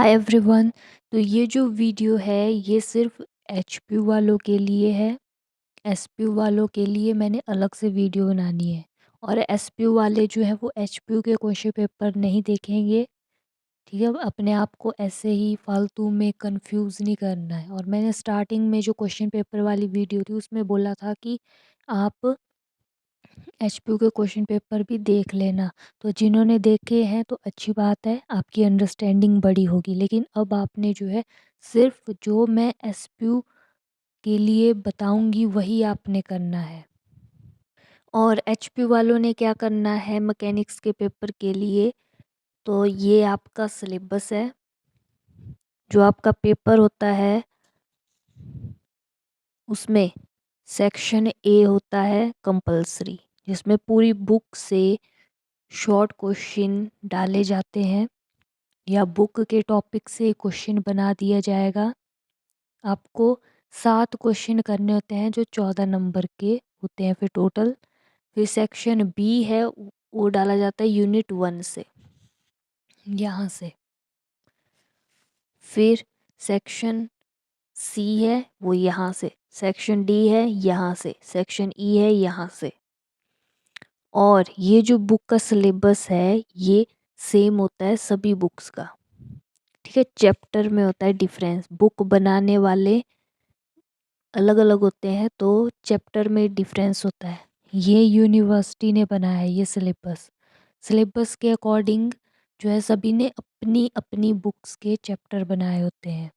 Hi everyone. तो ये जो वीडियो है ये सिर्फ एचपीयू वालों के लिए है। एसपीयू वालों के लिए मैंने अलग से वीडियो बनानी है। और एसपीयू वाले जो है वो एचपीयू के क्वेश्चन पेपर नहीं देखेंगे। ठीक है, अपने आप को ऐसे ही फालतू में कंफ्यूज नहीं करना है। और मैंने स्टार्टिंग में जो क्वेश्चन पेपर वाली वीडियो थी उसमें बोला था कि आप एचपीयू के क्वेश्चन पेपर भी देख लेना। तो जिन्होंने देखे हैं तो अच्छी बात है, आपकी अंडरस्टैंडिंग बड़ी होगी। लेकिन अब आपने जो है सिर्फ जो मैं एचपीयू के लिए बताऊंगी वही आपने करना है। और एचपीयू वालों ने क्या करना है मैकेनिक्स के पेपर के लिए, तो ये आपका सिलेबस है। जो आपका पेपर होता है उसमें सेक्शन ए होता है कंपलसरी, जिसमें पूरी बुक से शॉर्ट क्वेश्चन डाले जाते हैं या बुक के टॉपिक से क्वेश्चन बना दिया जाएगा। आपको 7 क्वेश्चन करने होते हैं जो 14 नंबर के होते हैं फिर टोटल। फिर सेक्शन बी है वो डाला जाता है यूनिट 1 से, यहाँ से। फिर सेक्शन सी है वो यहाँ से, सेक्शन डी है यहाँ से, सेक्शन ई है यहाँ से। और ये जो बुक का सिलेबस है ये सेम होता है सभी बुक्स का। ठीक है, चैप्टर में होता है डिफरेंस, बुक बनाने वाले अलग अलग होते हैं तो चैप्टर में डिफरेंस होता है। ये यूनिवर्सिटी ने बनाया है ये सिलेबस। सिलेबस के अकॉर्डिंग जो है सभी ने अपनी अपनी बुक्स के चैप्टर बनाए होते हैं।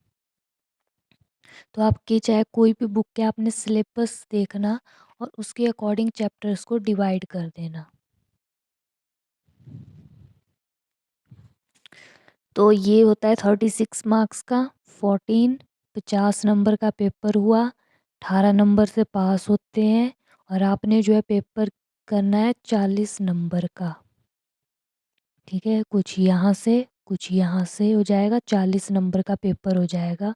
तो आपके चाहे कोई भी बुक के आपने सिलेबस देखना और उसके अकॉर्डिंग चैप्टर्स को डिवाइड कर देना। तो ये होता है 36 मार्क्स का। 14 50 नंबर का पेपर हुआ, 18 नंबर से पास होते हैं। और आपने जो है पेपर करना है 40 नंबर का। ठीक है, कुछ यहाँ से हो जाएगा, 40 नंबर का पेपर हो जाएगा।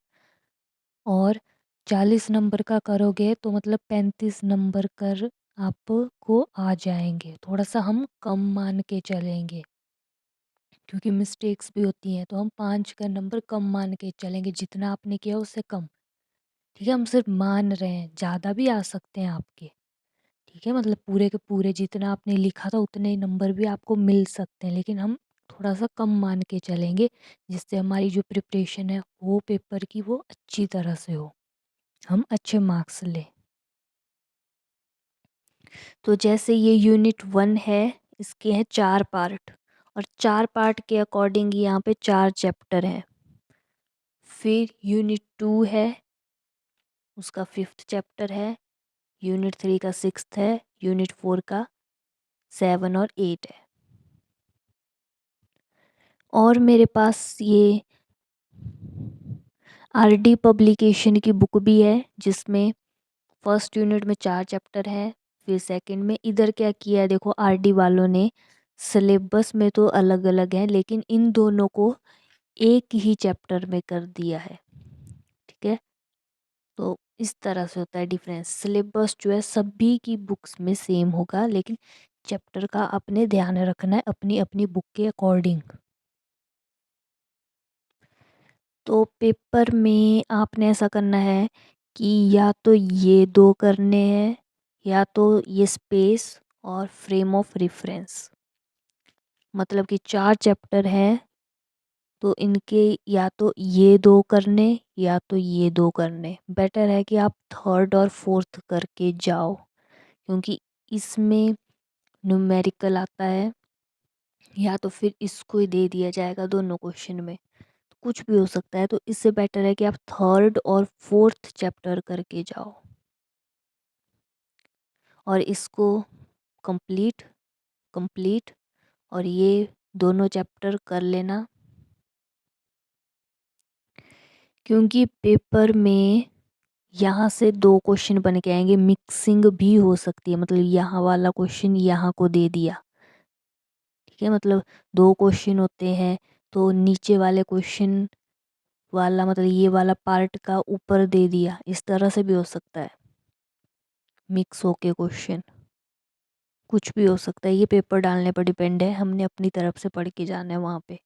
और 40 नंबर का करोगे तो मतलब 35 नंबर कर आपको आ जाएंगे। थोड़ा सा हम कम मान के चलेंगे क्योंकि मिस्टेक्स भी होती हैं, तो हम 5 का नंबर कम मान के चलेंगे, जितना आपने किया उससे कम। ठीक है, हम सिर्फ मान रहे हैं, ज़्यादा भी आ सकते हैं आपके। ठीक है, मतलब पूरे के पूरे जितना आपने लिखा था उतने ही नंबर भी आपको मिल सकते हैं, लेकिन हम थोड़ा सा कम मान के चलेंगे जिससे हमारी जो प्रिपरेशन है वो पेपर की वो अच्छी तरह से हो, हम अच्छे मार्क्स लें। तो जैसे ये यूनिट 1 है, इसके हैं 4 पार्ट। और 4 पार्ट के अकॉर्डिंग यहाँ पे 4 चैप्टर हैं। फिर यूनिट 2 है, उसका 5th चैप्टर है। यूनिट 3 का 6th है। यूनिट 4 का 7 और 8 है। और मेरे पास ये आरडी पब्लिकेशन की बुक भी है जिसमें फर्स्ट यूनिट में 4 चैप्टर है। फिर सेकंड में इधर क्या किया है देखो, आरडी वालों ने सिलेबस में तो अलग अलग है लेकिन इन दोनों को एक ही चैप्टर में कर दिया है। ठीक है, तो इस तरह से होता है डिफरेंस। सिलेबस जो है सभी की बुक्स में सेम होगा, लेकिन चैप्टर का अपने ध्यान रखना है अपनी अपनी बुक के अकॉर्डिंग। तो पेपर में आपने ऐसा करना है कि या तो ये 2 करने हैं या तो ये स्पेस और फ्रेम ऑफ रेफरेंस। मतलब कि 4 चैप्टर हैं तो इनके या तो ये 2 करने या तो ये 2 करने। बेटर है कि आप थर्ड और फोर्थ करके जाओ क्योंकि इसमें न्यूमेरिकल आता है, या तो फिर इसको ही दे दिया जाएगा दोनों क्वेश्चन में, तो कुछ भी हो सकता है। तो इससे बेटर है कि आप थर्ड और फोर्थ चैप्टर करके जाओ और इसको कंप्लीट कंप्लीट और ये दोनों चैप्टर कर लेना। क्योंकि पेपर में यहाँ से 2 क्वेश्चन बन के आएंगे, मिक्सिंग भी हो सकती है। मतलब यहाँ वाला क्वेश्चन यहाँ को दे दिया, ठीक है, मतलब 2 क्वेश्चन होते हैं तो नीचे वाले क्वेश्चन वाला मतलब ये वाला पार्ट का ऊपर दे दिया, इस तरह से भी हो सकता है। मिक्स होके क्वेश्चन कुछ भी हो सकता है, ये पेपर डालने पर डिपेंड है, हमने अपनी तरफ से पढ़ के जाना है वहाँ पे।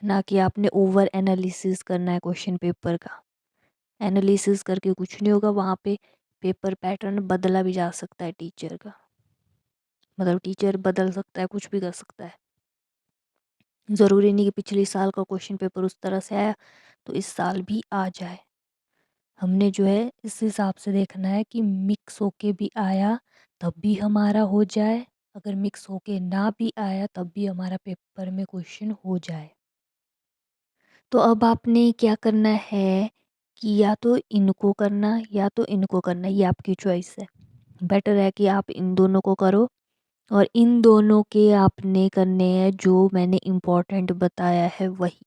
ना कि आपने ओवर एनालिसिस करना है क्वेश्चन पेपर का। एनालिसिस करके कुछ नहीं होगा, वहाँ पे पेपर पैटर्न बदला भी जा सकता है टीचर का, मतलब टीचर बदल सकता है, कुछ भी कर सकता है। ज़रूरी नहीं कि पिछले साल का क्वेश्चन पेपर उस तरह से आया तो इस साल भी आ जाए। हमने जो है इस हिसाब से देखना है कि मिक्स होके भी आया तब भी हमारा हो जाए, अगर मिक्स होके ना भी आया तब भी हमारा पेपर में क्वेश्चन हो जाए। तो अब आपने क्या करना है कि या तो इनको करना या तो इनको करना, ये आपकी चॉइस है। बेटर है कि आप इन दोनों को करो, और इन दोनों के आपने करने हैं जो मैंने इम्पोर्टेंट बताया है वही,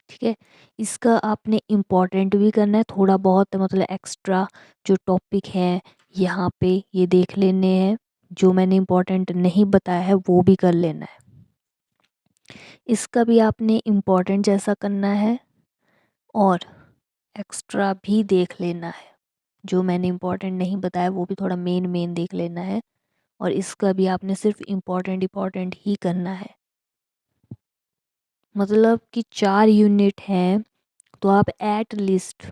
ठीक है। इसका आपने इम्पोर्टेंट भी करना है थोड़ा बहुत, मतलब एक्स्ट्रा जो टॉपिक है यहाँ पे ये देख लेने हैं, जो मैंने इम्पोर्टेंट नहीं बताया है वो भी कर लेना है। इसका भी आपने इम्पोर्टेंट जैसा करना है और एक्स्ट्रा भी देख लेना है, जो मैंने इम्पोर्टेंट नहीं बताया वो भी थोड़ा मेन मेन देख लेना है, और इसका भी आपने सिर्फ इम्पोर्टेंट इम्पोर्टेंट ही करना है। मतलब कि 4 यूनिट हैं तो आप एट लिस्ट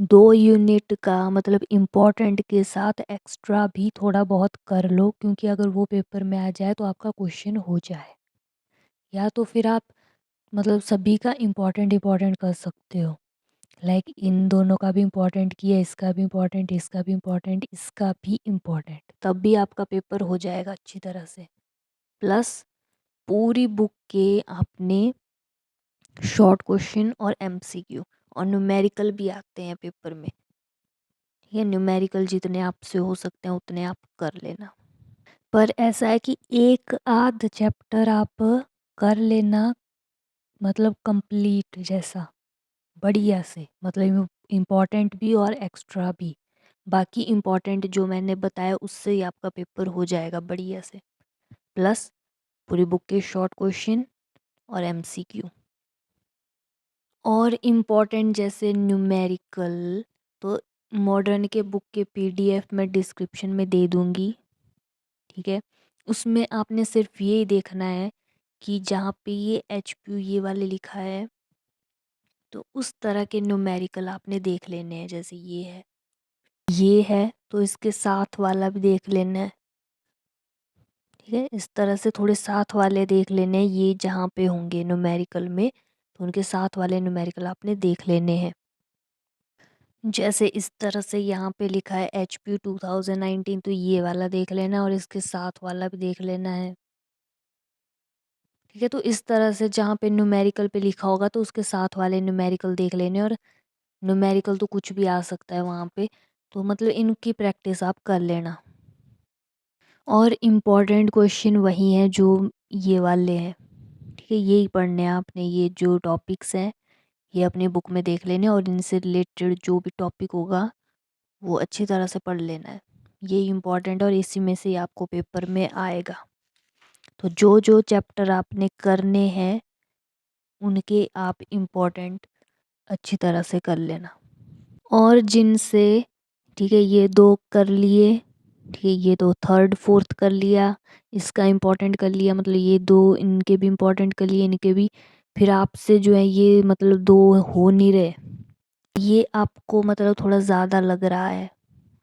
2 यूनिट का मतलब इम्पोर्टेंट के साथ एक्स्ट्रा भी थोड़ा बहुत कर लो, क्योंकि अगर वो पेपर में आ जाए तो आपका क्वेश्चन हो जाए। या तो फिर आप मतलब सभी का इम्पोर्टेंट इम्पोर्टेंट कर सकते हो, लाइक इन दोनों का भी इम्पोर्टेंट किया, इसका भी इम्पोर्टेंट, इसका भी इम्पोर्टेंट, इसका भी इम्पोर्टेंट, तब भी आपका पेपर हो जाएगा अच्छी तरह से। प्लस पूरी बुक के आपने शॉर्ट क्वेश्चन और एमसीक्यू और न्यूमेरिकल भी आते हैं पेपर में, ठीक है। न्यूमेरिकल जितने आपसे हो सकते हैं उतने आप कर लेना। पर ऐसा है कि एक आध चैप्टर आप कर लेना, मतलब कंप्लीट जैसा बढ़िया से, मतलब इम्पोर्टेंट भी और एक्स्ट्रा भी। बाकी इम्पोर्टेंट जो मैंने बताया उससे ही आपका पेपर हो जाएगा बढ़िया से, प्लस पूरी बुक के शॉर्ट क्वेश्चन और एमसीक्यू। और इम्पोर्टेंट जैसे न्यूमेरिकल तो मॉडर्न के बुक के पीडीएफ मैं डिस्क्रिप्शन में दे दूँगी, ठीक है। उसमें आपने सिर्फ ये देखना है कि जहाँ पे ये एचपीयू ये वाले लिखा है तो उस तरह के न्यूमेरिकल आपने देख लेने हैं। जैसे ये है तो इसके साथ वाला भी देख लेना है, ठीक है। इस तरह से थोड़े साथ वाले देख लेने हैं, ये जहाँ पे होंगे न्यूमेरिकल में तो उनके साथ वाले न्यूमेरिकल आपने देख लेने हैं। जैसे इस तरह से यहाँ पे लिखा है एचपीयू 2019 तो ये वाला देख लेना और इसके साथ वाला भी देख लेना है, ठीक है। तो इस तरह से जहाँ पे न्यूमेरिकल पे लिखा होगा तो उसके साथ वाले न्यूमेरिकल देख लेने, और न्यूमेरिकल तो कुछ भी आ सकता है वहाँ पे, तो मतलब इनकी प्रैक्टिस आप कर लेना। और इम्पॉर्टेंट क्वेश्चन वही हैं जो ये वाले हैं, ठीक है। यही पढ़ने हैं आपने, ये जो टॉपिक्स हैं ये अपनी बुक में देख लेने, और इनसे रिलेटेड जो भी टॉपिक होगा वो अच्छी तरह से पढ़ लेना है। ये इम्पॉर्टेंट और इसी में से ही आपको पेपर में आएगा। तो जो जो चैप्टर आपने करने हैं उनके आप इम्पोर्टेंट अच्छी तरह से कर लेना। और जिनसे, ठीक है, ये 2 कर लिए, ठीक है, ये तो थर्ड फोर्थ कर लिया, इसका इम्पोर्टेंट कर लिया, मतलब ये 2 इनके भी इम्पोर्टेंट कर लिए, इनके भी। फिर आपसे जो है ये मतलब 2 हो नहीं रहे, ये आपको मतलब थोड़ा ज़्यादा लग रहा है,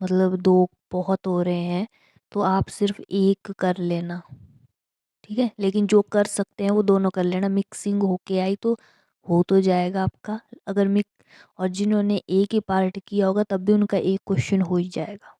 मतलब 2 बहुत हो रहे हैं तो आप सिर्फ 1 कर लेना, ठीक है। लेकिन जो कर सकते हैं वो दोनों कर लेना, मिक्सिंग होके आई तो हो तो जाएगा आपका। अगर मिक और जिन्होंने एक ही पार्ट किया होगा तब भी उनका एक क्वेश्चन हो ही जाएगा।